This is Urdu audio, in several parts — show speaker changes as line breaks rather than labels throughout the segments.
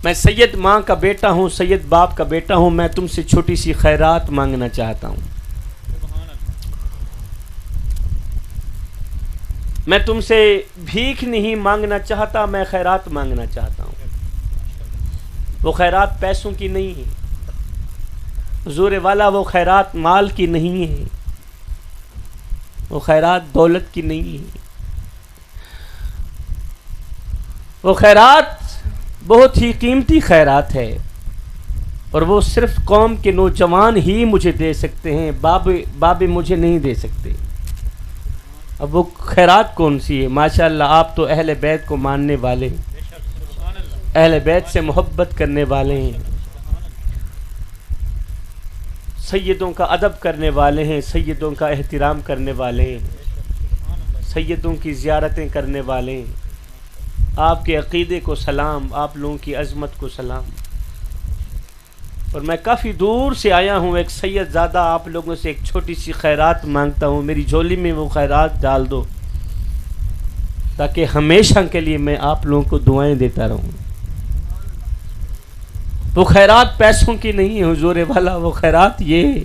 میں سید ماں کا بیٹا ہوں، سید باپ کا بیٹا ہوں، میں تم سے چھوٹی سی خیرات مانگنا چاہتا ہوں. میں تم سے بھیک نہیں مانگنا چاہتا، میں خیرات مانگنا چاہتا ہوں. وہ خیرات پیسوں کی نہیں ہے حضور والا، وہ خیرات مال کی نہیں ہے، وہ خیرات دولت کی نہیں ہے. وہ خیرات بہت ہی قیمتی خیرات ہے، اور وہ صرف قوم کے نوجوان ہی مجھے دے سکتے ہیں، بابے مجھے نہیں دے سکتے. اب وہ خیرات کون سی ہے؟ ماشاءاللہ آپ تو اہل بیت کو ماننے والے ہیں، اہل بیت سے محبت کرنے والے ہیں، سیدوں کا ادب کرنے والے ہیں، سیدوں کا احترام کرنے والے ہیں، سیدوں کی زیارتیں کرنے والے ہیں. آپ کے عقیدے کو سلام، آپ لوگوں کی عظمت کو سلام. اور میں کافی دور سے آیا ہوں، ایک سید زادہ آپ لوگوں سے ایک چھوٹی سی خیرات مانگتا ہوں. میری جھولی میں وہ خیرات ڈال دو تاکہ ہمیشہ کے لیے میں آپ لوگوں کو دعائیں دیتا رہوں. وہ خیرات پیسوں کی نہیں ہے حضور والا، وہ خیرات یہ ہے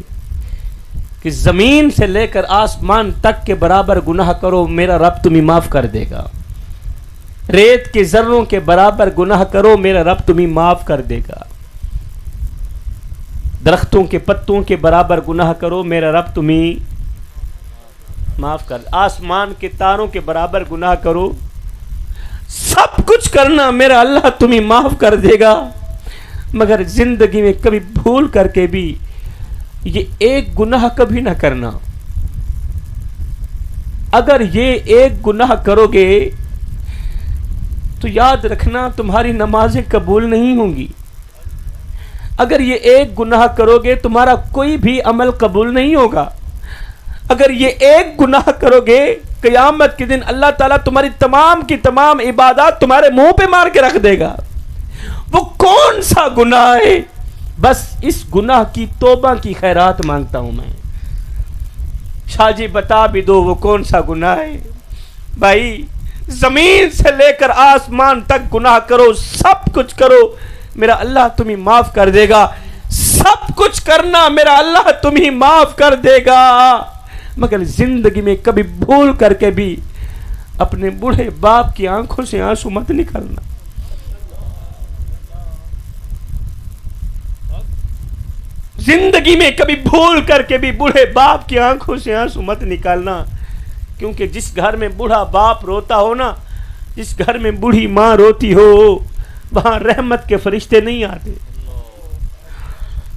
کہ زمین سے لے کر آسمان تک کے برابر گناہ کرو، میرا رب تمہیں معاف کر دے گا. ریت کے ذروں کے برابر گناہ کرو، میرا رب تمہیں معاف کر دے گا. درختوں کے پتوں کے برابر گناہ کرو، میرا رب تمہیں معاف کر. آسمان کے تاروں کے برابر گناہ کرو، سب کچھ کرنا، میرا اللہ تمہیں معاف کر دے گا. مگر زندگی میں کبھی بھول کر کے بھی یہ ایک گناہ کبھی نہ کرنا. اگر یہ ایک گناہ کرو گے تو یاد رکھنا تمہاری نمازیں قبول نہیں ہوں گی. اگر یہ ایک گناہ کرو گے تمہارا کوئی بھی عمل قبول نہیں ہوگا. اگر یہ ایک گناہ کرو گے قیامت کے دن اللہ تعالیٰ تمہاری تمام کی تمام عبادات تمہارے منہ پہ مار کے رکھ دے گا. وہ کون سا گناہ ہے؟ بس اس گناہ کی توبہ کی خیرات مانگتا ہوں میں. شاہ جی بتا بھی دو وہ کون سا گناہ ہے. بھائی زمین سے لے کر آسمان تک گناہ کرو، سب کچھ کرو، میرا اللہ تمہیں معاف کر دے گا. سب کچھ کرنا، میرا اللہ تمہیں معاف کر دے گا. مگر زندگی میں کبھی بھول کر کے بھی اپنے بوڑھے باپ کی آنکھوں سے آنسو مت نکالنا. زندگی میں کبھی بھول کر کے بھی بوڑھے باپ کی آنکھوں سے آنسو مت نکالنا. کیونکہ جس گھر میں بوڑھا باپ روتا ہو نا، جس گھر میں بوڑھی ماں روتی ہو، وہاں رحمت کے فرشتے نہیں آتے،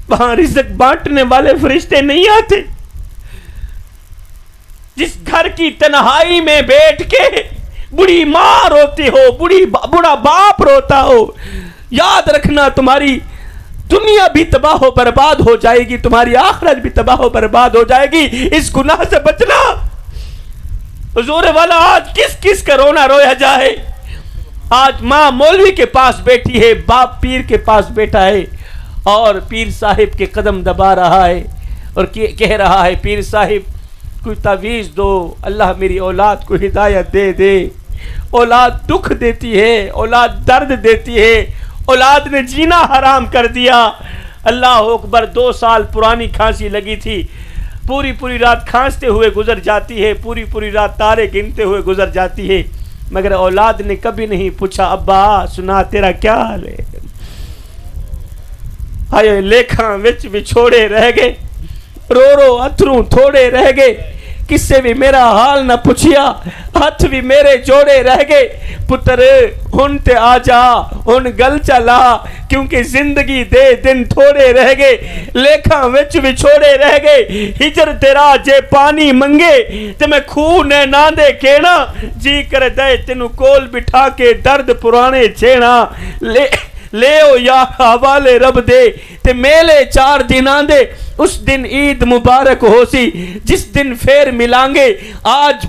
وہاں رزق بانٹنے والے فرشتے نہیں آتے. جس گھر کی تنہائی میں بیٹھ کے بوڑھی ماں روتی ہو، بوڑھا باپ روتا ہو، یاد رکھنا تمہاری دنیا بھی تباہ و برباد ہو جائے گی، تمہاری آخرت بھی تباہ و برباد ہو جائے گی. اس گناہ سے بچنا. حضور والا آج کس کس کا رونا رویا جائے. آج ماں مولوی کے پاس بیٹھی ہے، باپ پیر کے پاس بیٹھا ہے، اور پیر صاحب کے قدم دبا رہا ہے اور کہہ رہا ہے پیر صاحب کوئی تعویذ دو، اللہ میری اولاد کو ہدایت دے دے. اولاد دکھ دیتی ہے، اولاد درد دیتی ہے، اولاد نے جینا حرام کر دیا. اللہ اکبر. 2 سال پرانی کھانسی لگی تھی، پوری رات کھانستے ہوئے گزر جاتی ہے، پوری رات تارے گنتے ہوئے گزر جاتی ہے. مگر اولاد نے کبھی نہیں پوچھا ابا سنا تیرا کیا حال ہے. آئے لیکھاں وچ بچھوڑے رہ گئے، رو اتھروں تھوڑے رہ گئے. کسے بھی میرا حال نہ پوچھیا، ہاتھ بھی میرے جوڑے رہ گئے. پتر ہن تے آ جا، ہن گل چلا، کیونکہ زندگی دے دن تھوڑے رہ گئے. لیکھاں وچ وچھوڑے رہ گئے. ہجر تیرا جے پانی منگے تے میں خون نہ دے کینا. جی کر دے تینو کول بٹھا کے درد پرانے چھینا. لے او یا حوالے رب دے تے میلے 4 دناں دے. اس دن عید مبارک ہو سی جس دن پھر ملیں گے. آج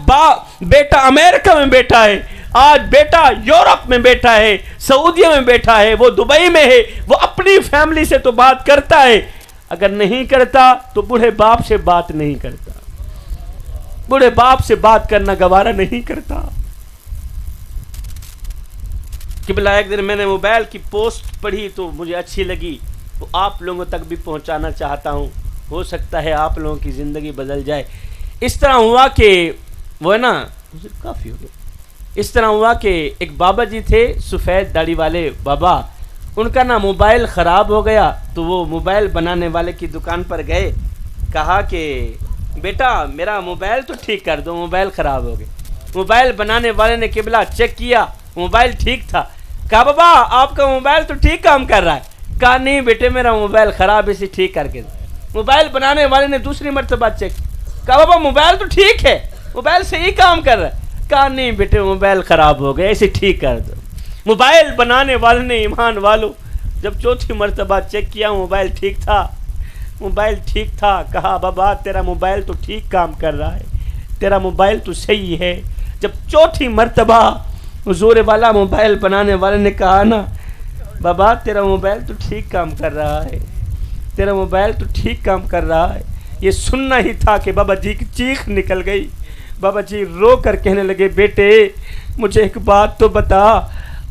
بیٹا امریکہ میں بیٹھا ہے، آج بیٹا یورپ میں بیٹھا ہے، سعودیہ میں بیٹھا ہے، وہ دبئی میں ہے. وہ اپنی فیملی سے تو بات کرتا ہے، اگر نہیں کرتا تو بوڑھے باپ سے بات نہیں کرتا. بوڑھے باپ سے بات کرنا گوارا نہیں کرتا. قبلہ ایک دن میں نے موبائل کی پوسٹ پڑھی تو مجھے اچھی لگی، تو آپ لوگوں تک بھی پہنچانا چاہتا ہوں، ہو سکتا ہے آپ لوگوں کی زندگی بدل جائے۔ اس طرح ہوا کہ وہ ہے نا کافی ہو گیا، اس طرح ہوا کہ ایک بابا جی تھے سفید داڑھی والے بابا، ان کا نا موبائل خراب ہو گیا، تو وہ موبائل بنانے والے کی دکان پر گئے، کہا کہ بیٹا میرا موبائل تو ٹھیک کر دو، موبائل خراب ہو گیا۔ موبائل بنانے والے نے قبلہ چیک کیا، موبائل ٹھیک تھا، کہا بابا آپ کا موبائل تو ٹھیک کام کر رہا ہے، کہا نہیں بیٹے میرا موبائل خراب ہے، اسے ٹھیک کر کے دو۔ موبائل بنانے والے نے دوسری مرتبہ چیک، کہا بابا موبائل تو ٹھیک ہے، موبائل صحیح کام کر رہا ہے، کہا نہیں بیٹے موبائل خراب ہو گیا، اسے ٹھیک کر دو۔ موبائل بنانے والے نے ایمان والو جب چوتھی مرتبہ چیک کیا موبائل ٹھیک تھا، موبائل ٹھیک تھا، کہا بابا تیرا موبائل تو ٹھیک کام کر رہا ہے، تیرا موبائل تو صحیح ہے۔ جب چوتھی مرتبہ حضور والا موبائل بنانے والے نے کہا نا بابا تیرا موبائل تو ٹھیک کام کر رہا ہے، تیرا موبائل تو ٹھیک کام کر رہا ہے، یہ سننا ہی تھا کہ بابا جی کی چیخ نکل گئی۔ بابا جی رو کر کہنے لگے بیٹے مجھے ایک بات تو بتا،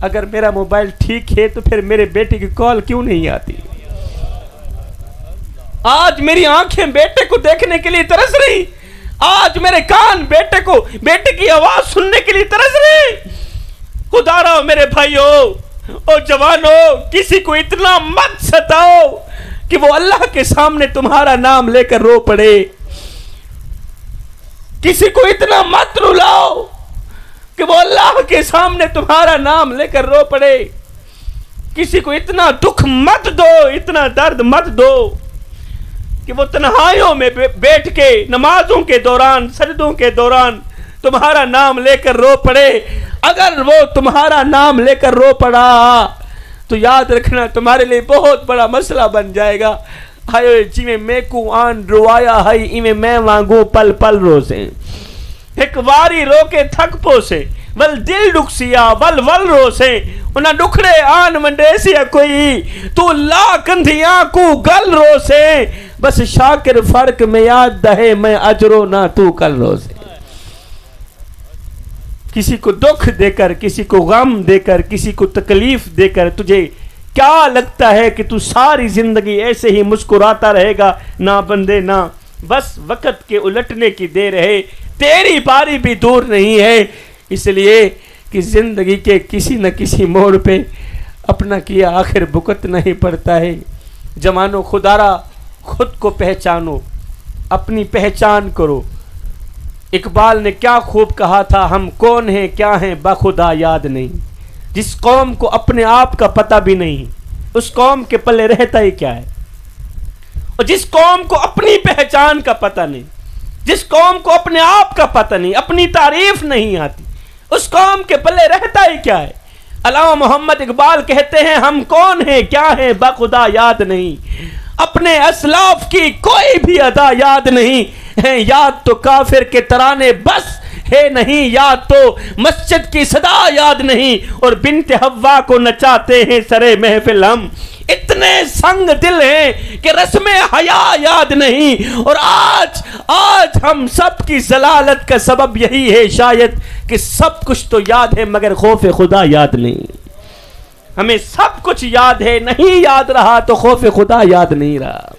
اگر میرا موبائل ٹھیک ہے تو پھر میرے بیٹے کی کال کیوں نہیں آتی؟ آج میری آنکھیں بیٹے کو دیکھنے کے لیے ترس رہی، آج میرے کان بیٹے کی آواز سننے کے لیے ترس رہے۔ خدا را میرے بھائیو اور جوانو، کسی کو اتنا مت ستاؤ کہ وہ اللہ کے سامنے تمہارا نام لے کر رو پڑے، کسی کو اتنا مت رلاؤ کہ وہ اللہ کے سامنے تمہارا نام لے کر رو پڑے، کسی کو اتنا دکھ مت دو، اتنا درد مت دو کہ وہ تنہائیوں میں بیٹھ کے نمازوں کے دوران سجدوں کے دوران تمہارا نام لے کر رو پڑے۔ اگر وہ تمہارا نام لے کر رو پڑا تو یاد رکھنا تمہارے لیے بہت بڑا مسئلہ بن جائے گا۔ آئے جی میں کو آن روایا ہے ایویں میں وانگو پل پل رو سے، ایک واری رو کے تھک پو سے ول دل ڈکسیا ول ول رو سے انہاں ڈکھڑے آن منڈیسیا کوئی تو لا کندھیاں کو گل رو سے، بس شاکر فرق میں یاد دہے میں اجرو نہ تو کل رو سے۔ کسی کو دکھ دے کر، کسی کو غم دے کر، کسی کو تکلیف دے کر تجھے کیا لگتا ہے کہ تو ساری زندگی ایسے ہی مسکراتا رہے گا؟ نہ بندے نہ، بس وقت کے الٹنے کی دیر ہے، تیری باری بھی دور نہیں ہے، اس لیے کہ زندگی کے کسی نہ کسی موڑ پہ اپنا کیا آخر بھگتنا ہی پڑتا ہے۔ جوانو خدا را خود کو پہچانو، اپنی پہچان کرو۔ اقبال نے کیا خوب کہا تھا، ہم کون ہیں کیا ہیں بخدا یاد نہیں۔ جس قوم کو اپنے آپ کا پتہ بھی نہیں اس قوم کے پلے رہتا ہی کیا ہے، اور جس قوم کو اپنی پہچان کا پتہ نہیں، جس قوم کو اپنے آپ کا پتہ نہیں، اپنی تعریف نہیں آتی، اس قوم کے پلے رہتا ہی کیا ہے۔ علامہ محمد اقبال کہتے ہیں ہم کون ہیں کیا ہیں بخدا یاد نہیں، اپنے اسلاف کی کوئی بھی ادا یاد نہیں ہے، یاد تو کافر کے ترانے بس ہے نہیں، یاد تو مسجد کی صدا یاد نہیں، اور بنت حوا کو نچاتے ہیں سرے محفل ہم، اتنے سنگ دل ہیں کہ رسم حیا یاد نہیں، اور آج ہم سب کی ضلالت کا سبب یہی ہے شاید کہ سب کچھ تو یاد ہے مگر خوف خدا یاد نہیں۔ ہمیں سب کچھ یاد ہے، نہیں یاد رہا تو خوف خدا یاد نہیں رہا۔